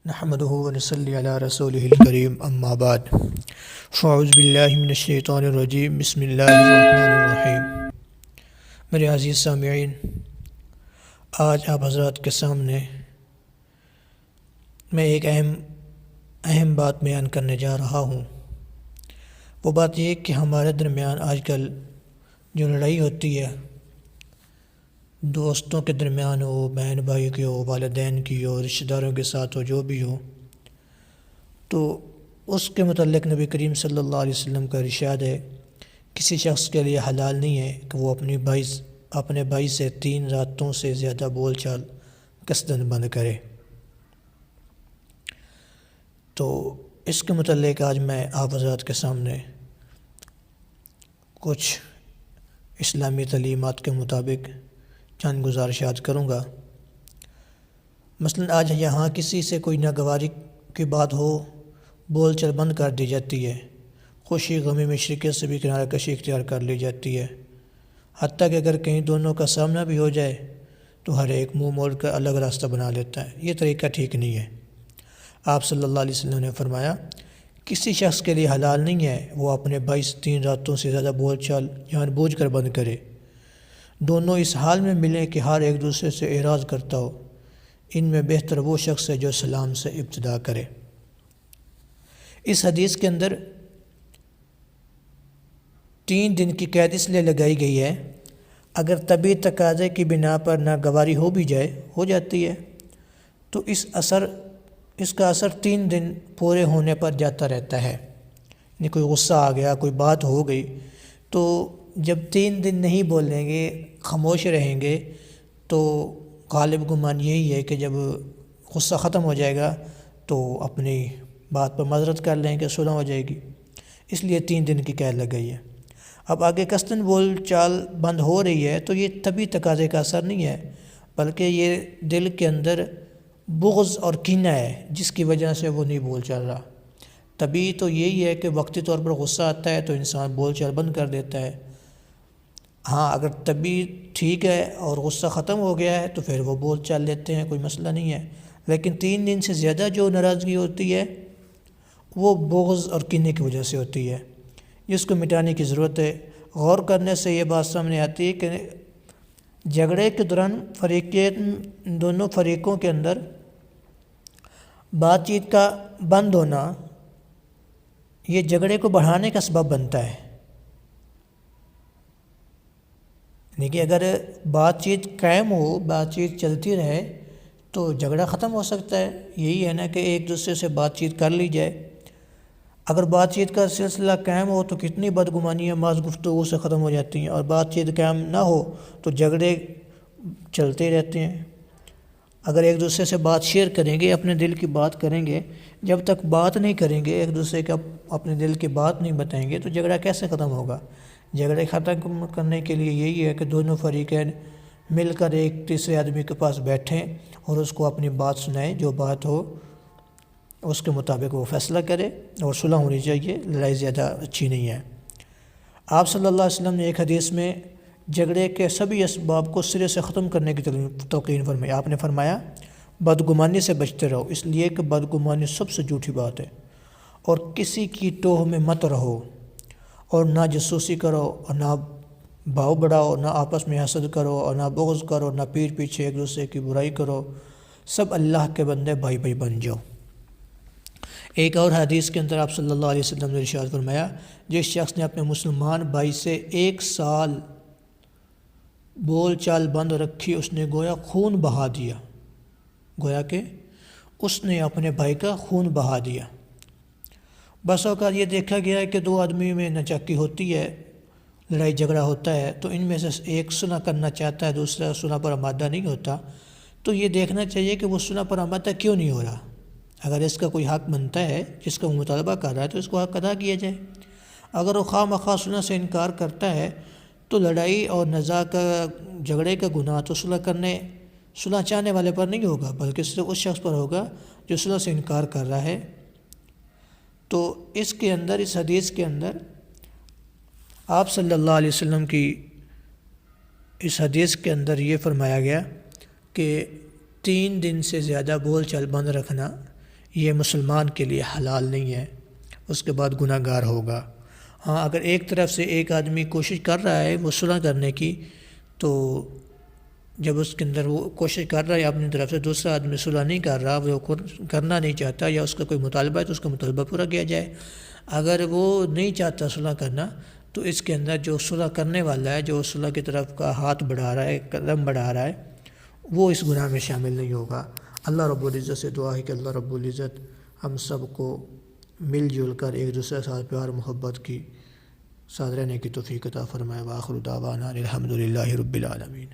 نحمده ونصلي على رسوله الكريم اما بعد فاعوذ باللہ من الشیطان الرجیم بسم اللہ الرحمن الرحیم۔ میرے عزیز سامعین، آج آپ حضرات کے سامنے میں ایک اہم بات بیان کرنے جا رہا ہوں۔ وہ بات یہ کہ ہمارے درمیان آج کل جو لڑائی ہوتی ہے، دوستوں کے درمیان ہو، بہن بھائی کی ہو، والدین کی ہو، رشتہ داروں کے ساتھ ہو، جو بھی ہو، تو اس کے متعلق نبی کریم صلی اللہ علیہ وسلم کا ارشاد ہے، کسی شخص کے لیے حلال نہیں ہے کہ وہ اپنے بھائی سے 3 راتوں سے زیادہ بول چال قصداً بند کرے۔ تو اس کے متعلق آج میں آپ حضرات کے سامنے کچھ اسلامی تعلیمات کے مطابق چند گزارشات کروں گا۔ مثلا آج یہاں کسی سے کوئی ناگواری کی بات ہو، بول چال بند کر دی جاتی ہے، خوشی غمی میں شرکت سے بھی کنارہ کشی اختیار کر لی جاتی ہے، حتیٰ کہ اگر کہیں دونوں کا سامنا بھی ہو جائے تو ہر ایک منہ موڑ کر الگ راستہ بنا لیتا ہے۔ یہ طریقہ ٹھیک نہیں ہے۔ آپ صلی اللہ علیہ وسلم نے فرمایا، کسی شخص کے لیے حلال نہیں ہے وہ اپنے بھائی سے 3 راتوں سے زیادہ بول چال جان بوجھ کر بند کرے، دونوں اس حال میں ملیں کہ ہر ایک دوسرے سے اعراض کرتا ہو۔ ان میں بہتر وہ شخص ہے جو سلام سے ابتدا کرے۔ اس حدیث کے اندر 3 دن کی قید اس لیے لگائی گئی ہے، اگر طبی تقاضے کی بنا پر ناگواری ہو بھی جائے، ہو جاتی ہے، تو اس کا اثر 3 دن پورے ہونے پر جاتا رہتا ہے۔ یعنی کوئی غصہ آ گیا، کوئی بات ہو گئی، تو جب 3 دن نہیں بولیں گے، خاموش رہیں گے، تو غالب گمان یہی ہے کہ جب غصہ ختم ہو جائے گا تو اپنی بات پر معذرت کر لیں گے، صلح ہو جائے گی۔ اس لیے 3 دن کی قید لگ گئی ہے۔ اب آگے قصداً بول چال بند ہو رہی ہے تو یہ طبی تقاضے کا اثر نہیں ہے، بلکہ یہ دل کے اندر بغض اور کینہ ہے جس کی وجہ سے وہ نہیں بول چال رہا۔ طبی تو یہی ہے کہ وقتی طور پر غصہ آتا ہے تو انسان بول چال بند کر دیتا ہے۔ ہاں، اگر طبی ٹھیک ہے اور غصہ ختم ہو گیا ہے تو پھر وہ بول چال لیتے ہیں، کوئی مسئلہ نہیں ہے۔ لیکن 3 دن سے زیادہ جو ناراضگی ہوتی ہے وہ بغض اور کینے کی وجہ سے ہوتی ہے، جس کو مٹانے کی ضرورت ہے۔ غور کرنے سے یہ بات سامنے آتی ہے کہ جھگڑے کے دوران دونوں فریقوں کے اندر بات چیت کا بند ہونا یہ جھگڑے کو بڑھانے کا سبب بنتا ہے۔ لیکن اگر بات چیت قائم ہو، بات چیت چلتی رہے تو جھگڑا ختم ہو سکتا ہے۔ یہی ہے نا کہ ایک دوسرے سے بات چیت کر لی جائے۔ اگر بات چیت کا سلسلہ قائم ہو تو کتنی بدگمانیاں محض گفتگو سے ختم ہو جاتی ہیں، اور بات چیت قائم نہ ہو تو جھگڑے چلتے رہتے ہیں۔ اگر ایک دوسرے سے بات شیئر کریں گے، اپنے دل کی بات کریں گے، جب تک بات نہیں کریں گے، ایک دوسرے کا اپنے دل کی بات نہیں بتائیں گے تو جھگڑا کیسے ختم ہوگا؟ جھگڑے ختم کرنے کے لیے یہی ہے کہ دونوں فریقین مل کر ایک تیسرے آدمی کے پاس بیٹھیں اور اس کو اپنی بات سنائیں، جو بات ہو اس کے مطابق وہ فیصلہ کرے، اور صلح ہونی چاہیے، لڑائی زیادہ اچھی نہیں ہے۔ آپ صلی اللہ علیہ وسلم نے ایک حدیث میں جھگڑے کے سبھی اسباب کو سرے سے ختم کرنے کی تلقین فرمائی۔ آپ نے فرمایا، بدگمانی سے بچتے رہو، اس لیے کہ بدگمانی سب سے جھوٹی بات ہے، اور کسی کی ٹوہ میں مت رہو، اور نہ جاسوسی کرو، اور نہ بھاؤ بڑھاؤ، نہ آپس میں حسد کرو، اور نہ بغض کرو، نہ پیٹھ پیچھے ایک دوسرے کی برائی کرو، سب اللہ کے بندے بھائی بھائی بن جاؤ۔ ایک اور حدیث کے اندر آپ صلی اللہ علیہ وسلم نے ارشاد فرمایا، جس شخص نے اپنے مسلمان بھائی سے 1 سال بول چال بند رکھی، اس نے گویا خون بہا دیا، گویا کہ اس نے اپنے بھائی کا خون بہا دیا۔ بس اوقات یہ دیکھا گیا ہے کہ 2 آدمی میں نچاکی ہوتی ہے، لڑائی جھگڑا ہوتا ہے، تو ان میں سے ایک صلح کرنا چاہتا ہے، دوسرا صلح پر آمادہ نہیں ہوتا، تو یہ دیکھنا چاہیے کہ وہ صلح پر آمادہ کیوں نہیں ہو رہا۔ اگر اس کا کوئی حق بنتا ہے جس کا وہ مطالبہ کر رہا ہے تو اس کو حق ادا کیا جائے۔ اگر وہ خواہ مخواہ صلح سے انکار کرتا ہے تو لڑائی اور نزاع کا، جھگڑے کا گناہ تو صلح چاہنے والے پر نہیں ہوگا، بلکہ صرف اس شخص پر ہوگا جو صلح سے انکار کر رہا ہے۔ تو اس حدیث کے اندر آپ صلی اللہ علیہ وسلم کی اس حدیث کے اندر یہ فرمایا گیا کہ 3 دن سے زیادہ بول چال بند رکھنا یہ مسلمان کے لیے حلال نہیں ہے، اس کے بعد گناہ گار ہوگا۔ ہاں اگر ایک طرف سے ایک آدمی کوشش کر رہا ہے وہ صلح کرنے کی، تو جب اس کے اندر وہ کوشش کر رہا ہے اپنی طرف سے، دوسرا آدمی صلح نہیں کر رہا، وہ کرنا نہیں چاہتا یا اس کا کوئی مطالبہ ہے تو اس کا مطالبہ پورا کیا جائے۔ اگر وہ نہیں چاہتا صلح کرنا تو اس کے اندر جو صلح کرنے والا ہے، جو صلح کی طرف کا ہاتھ بڑھا رہا ہے، قدم بڑھا رہا ہے، وہ اس گناہ میں شامل نہیں ہوگا۔ اللہ رب العزت سے دعا ہے کہ اللہ رب العزت ہم سب کو مل جل کر ایک دوسرے کے ساتھ پیار محبت کی ساتھ رہنے کی توفیق عطا فرمائے۔ وآخر دعوانا الحمد للہ رب العالمین۔